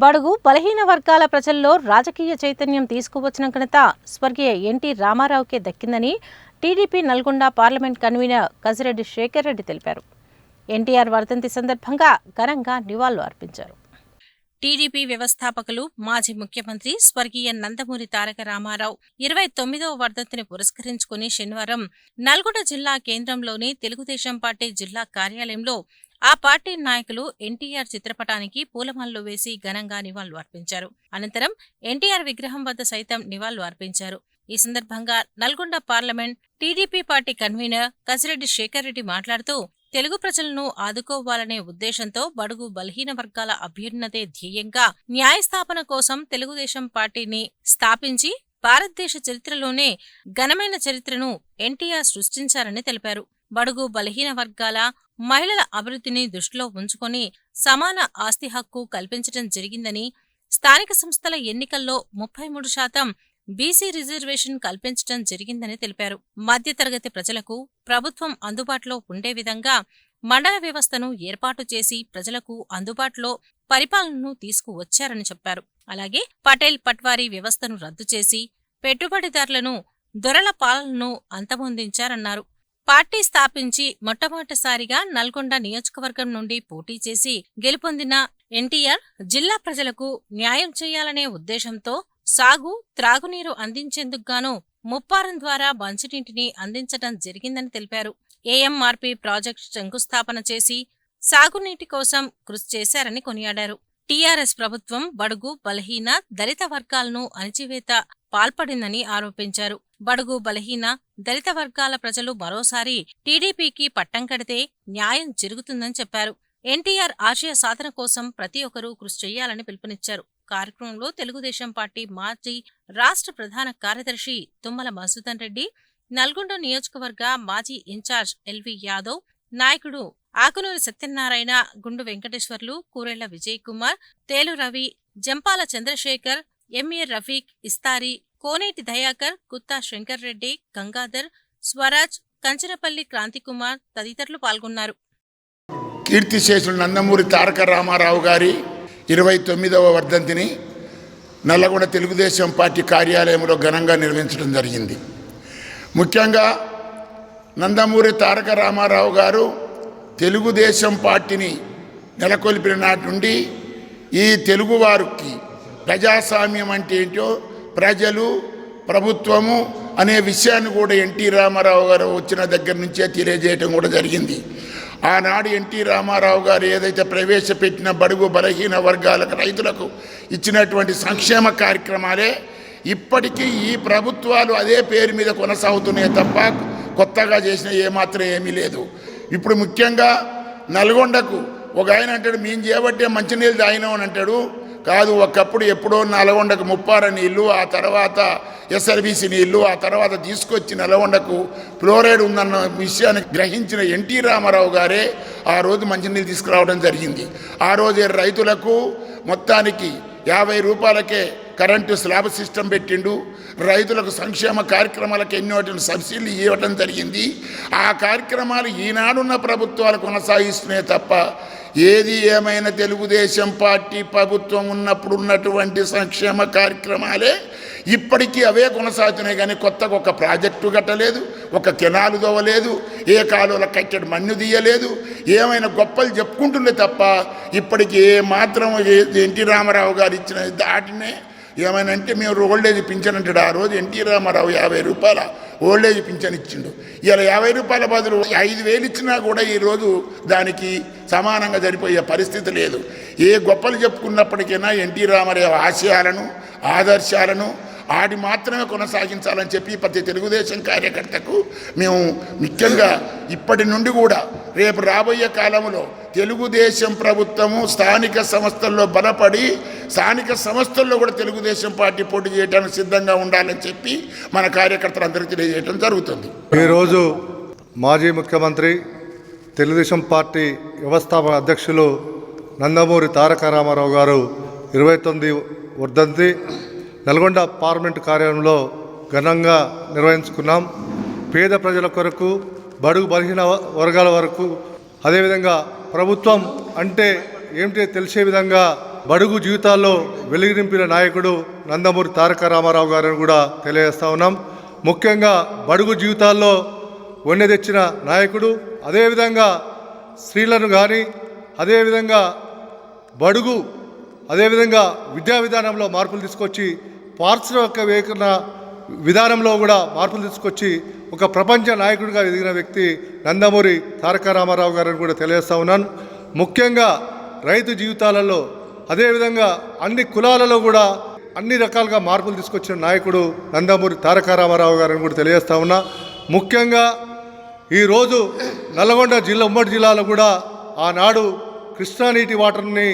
బడుగు బలహీన వర్గాల ప్రజల్లో రాజకీయ చైతన్యం తీసుకువచ్చిన ఘనత స్వర్గీయ ఎన్టీ రామారావుకే దక్కిందని టీడీపీ నల్గొండ పార్లమెంట్ కన్వీనర్ కసిరెడ్డి శేఖర్ రెడ్డి తెలిపారు. ఎన్టీఆర్ వర్ధంతి సందర్భంగా ఘనంగా నివాళులు అర్పించారు. టీడీపీ వ్యవస్థాపకులు మాజీ ముఖ్యమంత్రి స్వర్గీయ నందమూరి తారక రామారావు 29వ వర్ధంతిని పురస్కరించుకుని శనివారం నల్గొండ జిల్లా కేంద్రంలోని తెలుగుదేశం పార్టీ జిల్లా కార్యాలయంలో ఆ పార్టీ నాయకులు ఎన్టీఆర్ చిత్రపటానికి పూలమాలలు వేసి ఘనంగా నివాళులు అర్పించారు. అనంతరం ఎన్టీఆర్ విగ్రహం వద్ద సైతం నివాళులు అర్పించారు. ఈ సందర్భంగా Nalgonda parliament TDP party convener Kasireddy Shekar Reddy మాట్లాడుతూ తెలుగు ప్రజలను ఆదుకోవాలనే ఉద్దేశంతో బడుగు బలహీన వర్గాల అభ్యున్నతే ధ్యేయంగా న్యాయస్థాపన కోసం తెలుగుదేశం పార్టీని స్థాపించి భారతదేశ చరిత్రలోనే ఘనమైన చరిత్రను ఎన్టీఆర్ సృష్టించారని తెలిపారు. బడుగు బలహీన వర్గాల మహిళల అభివృద్ధిని దృష్టిలో ఉంచుకొని సమాన ఆస్తి హక్కు కల్పించడం జరిగిందని, స్థానిక సంస్థల ఎన్నికల్లో 33% బీసీ రిజర్వేషన్ కల్పించడం జరిగిందని తెలిపారు. మధ్యతరగతి ప్రజలకు ప్రభుత్వం అందుబాటులో ఉండే విధంగా మండల వ్యవస్థను ఏర్పాటు చేసి ప్రజలకు అందుబాటులో పరిపాలనను తీసుకువచ్చారని చెప్పారు. అలాగే పటేల్ పట్వారీ వ్యవస్థను రద్దు చేసి పెట్టుబడిదారులను దొరల పాలనను అంతమొందించారన్నారు. పార్టీ స్థాపించి మొట్టమొదటిసారిగా నల్గొండ నియోజకవర్గం నుండి పోటీ చేసి గెలుపొందిన ఎన్టీఆర్ జిల్లా ప్రజలకు న్యాయం చేయాలనే ఉద్దేశంతో సాగు, త్రాగునీరు అందించేందుకు గాను ముప్పారం ద్వారా మంచినీటిని అందించడం జరిగిందని తెలిపారు. ఏఎంఆర్పీ ప్రాజెక్టు శంకుస్థాపన చేసి సాగునీటి కోసం కృషి చేశారని కొనియాడారు. టీఆర్ఎస్ ప్రభుత్వం బడుగు బలహీన దళిత వర్గాలను అణిచివేత పాల్పడిందని ఆరోపించారు. బడుగు బలహీన దళిత వర్గాల ప్రజలు మరోసారి టీడీపీకి పట్టం కడితే న్యాయం జరుగుతుందని చెప్పారు. ఎన్టీఆర్ ఆశయ సాధన కోసం ప్రతి ఒక్కరూ కృషి చేయాలని పిలుపునిచ్చారు. కార్యక్రమంలో తెలుగుదేశం పార్టీ మాజీ రాష్ట్ర ప్రధాన కార్యదర్శి తుమ్మల మధుసూదన్ రెడ్డి, నల్గొండ నియోజకవర్గ మాజీ ఇన్ఛార్జ్ ఎల్వి యాదవ్, నాయకుడు ఆకునూరి సత్యనారాయణ, గుండు వెంకటేశ్వర్లు, కూరెళ్ల విజయ్ కుమార్, తేలు రవి, జంపాల చంద్రశేఖర్, ఎంఏ రఫీక్, ఇస్తారి, కోనేటి దయాకర్, గుత్తా శంకర్ రెడ్డి, గంగాధర్, స్వరాజ్, కంచరపల్లి క్రాంతికుమార్ తదితరులు పాల్గొన్నారు. కీర్తిశేషులు నందమూరి తారక రామారావు గారి 29వ వర్ధంతిని నల్లగొండ తెలుగుదేశం పార్టీ కార్యాలయంలో ఘనంగా నిర్వహించడం జరిగింది. ముఖ్యంగా నందమూరి తారక రామారావు గారు తెలుగుదేశం పార్టీని నెలకొల్పిన నాటి నుండి ఈ తెలుగువారికి ప్రజాస్వామ్యం అంటే ఏంటో, ప్రజలు, ప్రభుత్వము అనే విషయాన్ని కూడా ఎన్టీ రామారావు గారు వచ్చిన దగ్గర నుంచే తెలియజేయటం కూడా జరిగింది. ఆనాడు ఎన్టీ రామారావు గారు ఏదైతే ప్రవేశపెట్టిన బడుగు బలహీన వర్గాలకు, రైతులకు ఇచ్చినటువంటి సంక్షేమ కార్యక్రమాలే ఇప్పటికీ ఈ ప్రభుత్వాలు అదే పేరు మీద కొనసాగుతున్నాయి తప్ప కొత్తగా చేసిన ఏమాత్రం ఏమీ లేదు. ఇప్పుడు ముఖ్యంగా నల్గొండకు ఒక ఆయన అంటాడు, మేము చేయబట్టే మంచినీళ్ళు తాగినాం అని అంటాడు. కాదు, ఒకప్పుడు ఎప్పుడో నల్గొండకు ముప్పార నీళ్లు, ఆ తర్వాత ఎస్ఆర్బీసీ నీళ్లు, ఆ తర్వాత తీసుకొచ్చి నల్గొండకు ఫ్లోరైడ్ ఉందన్న విషయాన్ని గ్రహించిన ఎన్టీ రామారావు గారే ఆ రోజు మంచినీళ్ళు తీసుకురావడం జరిగింది. ఆ రోజే రైతులకు మొత్తానికి 50 రూపాయలకే కరెంటు స్లాబ్ సిస్టమ్ పెట్టిండు. రైతులకు సంక్షేమ కార్యక్రమాలకు ఎన్నో సబ్సిడీలు ఇవ్వడం జరిగింది. ఆ కార్యక్రమాలు ఈనాడున్న ప్రభుత్వాలు కొనసాగిస్తున్నాయి తప్ప ఏది ఏమైనా తెలుగుదేశం పార్టీ ప్రభుత్వం ఉన్నప్పుడు ఉన్నటువంటి సంక్షేమ కార్యక్రమాలే ఇప్పటికీ అవే కొనసాగుతున్నాయి. కానీ కొత్తగా ఒక ప్రాజెక్టు కట్టలేదు, ఒక కెనాలు దోవలేదు, ఏ కాలువల కట్టడి మన్ను తీయలేదు, ఏమైనా గొప్పలు చెప్పుకుంటుండే తప్ప ఇప్పటికీ ఏ మాత్రం ఎన్టీ రామారావు గారు ఇచ్చిన దాటినే ఏమైనా అంటే మేము ఓల్డేజ్ పింఛన్ అంటాడు. ఆ రోజు ఎన్టీ రామారావు 50 రూపాయల ఓల్డేజ్ పింఛన్ ఇచ్చిండు. ఇలా 50 రూపాయల బదులు 5,000 ఇచ్చినా కూడా ఈరోజు దానికి సమానంగా సరిపోయే పరిస్థితి లేదు. ఏ గొప్పలు చెప్పుకున్నప్పటికైనా ఎన్టీ రామారావు ఆశయాలను, ఆదర్శాలను ఆడి మాత్రమే కొనసాగించాలని చెప్పి ప్రతి తెలుగుదేశం కార్యకర్తకు మేము ముఖ్యంగా ఇప్పటి నుండి కూడా రేపు రాబోయే కాలంలో తెలుగుదేశం ప్రభుత్వము స్థానిక సంస్థల్లో బలపడి స్థానిక సంస్థల్లో కూడా తెలుగుదేశం పార్టీ పోటీ చేయడానికి సిద్ధంగా ఉండాలని చెప్పి మన కార్యకర్తలందరికీ తెలియజేయడం జరుగుతుంది. ఈరోజు మాజీ ముఖ్యమంత్రి తెలుగుదేశం పార్టీ వ్యవస్థాపక అధ్యక్షులు నందమూరి తారక రామారావు గారు 29 వర్ధంతి నల్గొండ పార్లమెంటు కార్యాలయంలో ఘనంగా నిర్వహించుకున్నాం. పేద ప్రజల కొరకు, బడుగు బలహీన వర్గాల వరకు, అదేవిధంగా ప్రభుత్వం అంటే ఏమిటో తెలిసే విధంగా బడుగు జీవితాల్లో వెలుగు నింపిన నాయకుడు నందమూరి తారక రామారావు గారిని కూడా తెలియజేస్తా ఉన్నాం. ముఖ్యంగా బడుగు జీవితాల్లో వన్నె తెచ్చిన నాయకుడు, అదేవిధంగా స్త్రీలను కానీ, అదేవిధంగా బడుగు, అదేవిధంగా విద్యా విధానంలో మార్పులు తీసుకొచ్చి పారిశ్రామిక విధానంలో కూడా మార్పులు తీసుకొచ్చి ఒక ప్రపంచ నాయకుడిగా ఎదిగిన వ్యక్తి నందమూరి తారక రామారావు గారిని కూడా తెలియజేస్తా ఉన్నాను. ముఖ్యంగా రైతు జీవితాలలో, అదేవిధంగా అన్ని కులాలలో కూడా అన్ని రకాలుగా మార్పులు తీసుకొచ్చిన నాయకుడు నందమూరి తారక రామారావు గారిని కూడా తెలియజేస్తా ఉన్నా. ముఖ్యంగా ఈరోజు నల్గొండ ఉమ్మడి జిల్లాలో కూడా ఆనాడు కృష్ణా నీటి వాటర్ని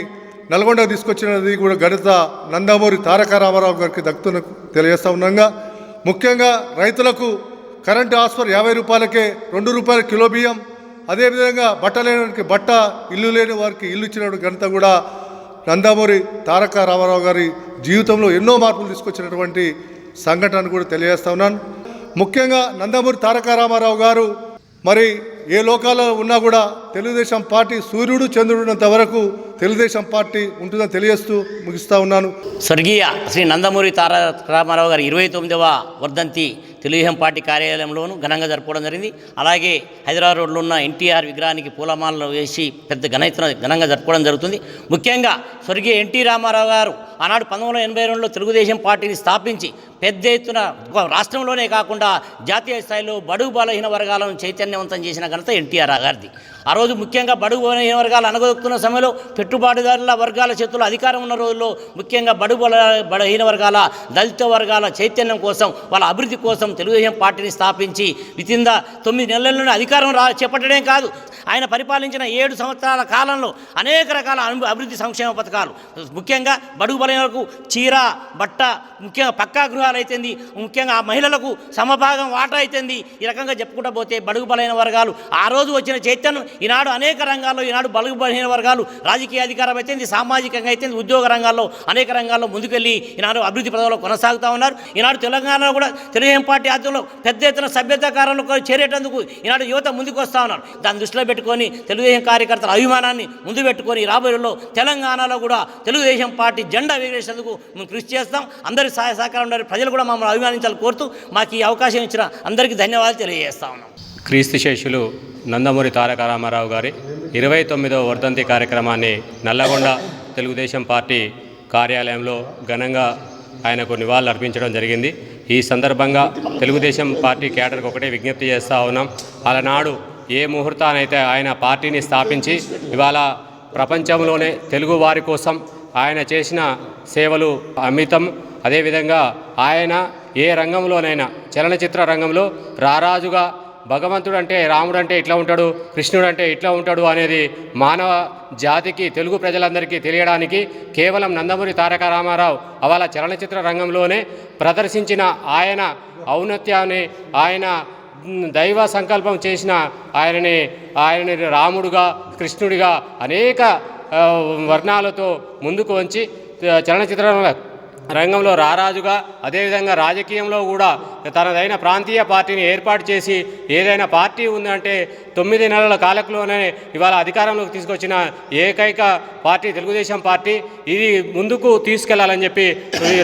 నల్గొండ తీసుకొచ్చినది కూడా ఘనత నందమూరి తారక రామారావు గారికి దక్కుతున్న తెలియజేస్తా ఉన్నాగా. ముఖ్యంగా రైతులకు కరెంటు ఆస్పర్ 50 రూపాయలకే 2 రూపాయల కిలో బియ్యం, అదేవిధంగా బట్ట లేని వారికి బట్ట, ఇల్లు లేని వారికి ఇల్లు ఇచ్చిన ఘనత కూడా నందమూరి తారక రామారావు గారి జీవితంలో ఎన్నో మార్పులు తీసుకొచ్చినటువంటి సంఘటన కూడా తెలియజేస్తా ఉన్నాను. ముఖ్యంగా నందమూరి తారక రామారావు గారు మరి ఏ లోకాల్లో ఉన్నా కూడా తెలుగుదేశం పార్టీ సూర్యుడు చంద్రుడున్నంత వరకు తెలుగుదేశం పార్టీ ఉంటుందని తెలియజేస్తూ ముగిస్తూ ఉన్నాను. స్వర్గీయ శ్రీ నందమూరి తారక రామారావు గారి 29వ వర్ధంతి తెలుగుదేశం పార్టీ కార్యాలయంలోనూ ఘనంగా జరుపుకోవడం జరిగింది. అలాగే హైదరాబాద్ రోడ్లో ఉన్న ఎన్టీఆర్ విగ్రహానికి పూలమాలలు వేసి పెద్ద ఘనంగా జరుపుకోవడం జరుగుతుంది. ముఖ్యంగా స్వర్గీయ ఎన్టీ రామారావు గారు ఆనాడు 1982లో తెలుగుదేశం పార్టీని స్థాపించి పెద్ద ఎత్తున రాష్ట్రంలోనే కాకుండా జాతీయ స్థాయిలో బడుగు బలహీన వర్గాలను చైతన్యవంతం చేసిన ఘనత ఎన్టీఆర్ గారిది. ఆ రోజు ముఖ్యంగా బడుగు బలహీన వర్గాలు అనగదొక్కుతున్న సమయంలో పెట్టుబడిదారుల వర్గాల చేతుల్లో అధికారం ఉన్న రోజుల్లో ముఖ్యంగా బలహీన వర్గాల, దళిత వర్గాల చైతన్యం కోసం, వాళ్ళ అభివృద్ధి కోసం తెలుగుదేశం పార్టీని స్థాపించి వితిన్ 9 నెలల్లోనే అధికారం చేపట్టడం కాదు, ఆయన పరిపాలించిన 7 సంవత్సరాల కాలంలో అనేక రకాల అభివృద్ధి సంక్షేమ పథకాలు, ముఖ్యంగా బడుగు బలహీనలకు చీర, బట్ట, ముఖ్యంగా పక్కా గృహాలు అయితేంది, ముఖ్యంగా మహిళలకు సమభాగం వాటా అయితేంది, ఈ రకంగా చెప్పుకుంటూ పోతే బడుగు బలహీన వర్గాలు ఆ రోజు వచ్చిన చైతన్యం ఈనాడు అనేక రంగాల్లో, ఈనాడు బడుగు బలహీన వర్గాలు రాజకీయ అధికారం అయితేంది, సామాజికంగా అయితేంది, ఉద్యోగ రంగాల్లో అనేక రంగాల్లో ముందుకెళ్ళి ఈనాడు అభివృద్ధి పదవుల్లో కొనసాగుతూ ఉన్నారు. ఈనాడు తెలంగాణలో కూడా తెలుగుదేశం పార్టీ ఆధ్వర్యంలో పెద్ద ఎత్తున సభ్యతాకారంలో చేరేటందుకు ఈనాడు యువత ముందుకు వస్తూ ఉన్నారు. దాన్ని దృష్టిలో పెట్టుకొని తెలుగుదేశం కార్యకర్తల అభిమానాన్ని ముందు పెట్టుకొని రాబోయేలో తెలంగాణలో కూడా తెలుగుదేశం పార్టీ జెండా ఎగరేసేందుకు మేము కృషి చేస్తాం. అందరి సహాయ సహకారం ఉండాలి. ప్రజలు కూడా మమ్మల్ని అభిమానించాలని కోరుతూ మాకు ఈ అవకాశం ఇచ్చిన అందరికీ ధన్యవాదాలు తెలియజేస్తా ఉన్నాం. క్రీస్తు శేషులు నందమూరి తారక రామారావు గారి 29వ వర్ధంతి కార్యక్రమాన్ని నల్లగొండ తెలుగుదేశం పార్టీ కార్యాలయంలో ఘనంగా ఆయనకు నివాళులు అర్పించడం జరిగింది. ఈ సందర్భంగా తెలుగుదేశం పార్టీ క్యాడర్కి ఒకటే విజ్ఞప్తి చేస్తూ ఉన్నాం. అలనాడు ఏ ముహూర్తానైతే ఆయన పార్టీని స్థాపించి ఇవాళ ప్రపంచంలోనే తెలుగు వారి కోసం ఆయన చేసిన సేవలు అమితం. అదేవిధంగా ఆయన ఏ రంగంలోనైనా, చలనచిత్ర రంగంలో రారాజుగా భగవంతుడు అంటే, రాముడు అంటే ఇట్లా ఉంటాడు, కృష్ణుడు అంటే ఇట్లా ఉంటాడు అనేది మానవ జాతికి, తెలుగు ప్రజలందరికీ తెలియడానికి కేవలం నందమూరి తారక రామారావు అవాళ చలనచిత్ర రంగంలోనే ప్రదర్శించిన ఆయన ఔన్నత్యాన్ని, ఆయన దైవ సంకల్పం చేసిన ఆయనని రాముడుగా, కృష్ణుడిగా అనేక వర్ణాలతో ముందుకు వంచి చలనచిత్ర రంగంలో రారాజుగా, అదేవిధంగా రాజకీయంలో కూడా తనదైన ప్రాంతీయ పార్టీని ఏర్పాటు చేసి, ఏదైనా పార్టీ ఉందంటే 9 నెలల కాలంలోనే ఇవాళ అధికారంలోకి తీసుకొచ్చిన ఏకైక పార్టీ తెలుగుదేశం పార్టీ. ఇది ముందుకు తీసుకెళ్లాలని చెప్పి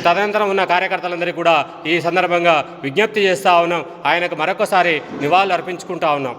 తదనంతరం ఉన్న కార్యకర్తలందరికీ కూడా ఈ సందర్భంగా విజ్ఞప్తి చేస్తూ ఉన్నాం. ఆయనకు మరొకసారి నివాళులు అర్పించుకుంటా ఉన్నాం.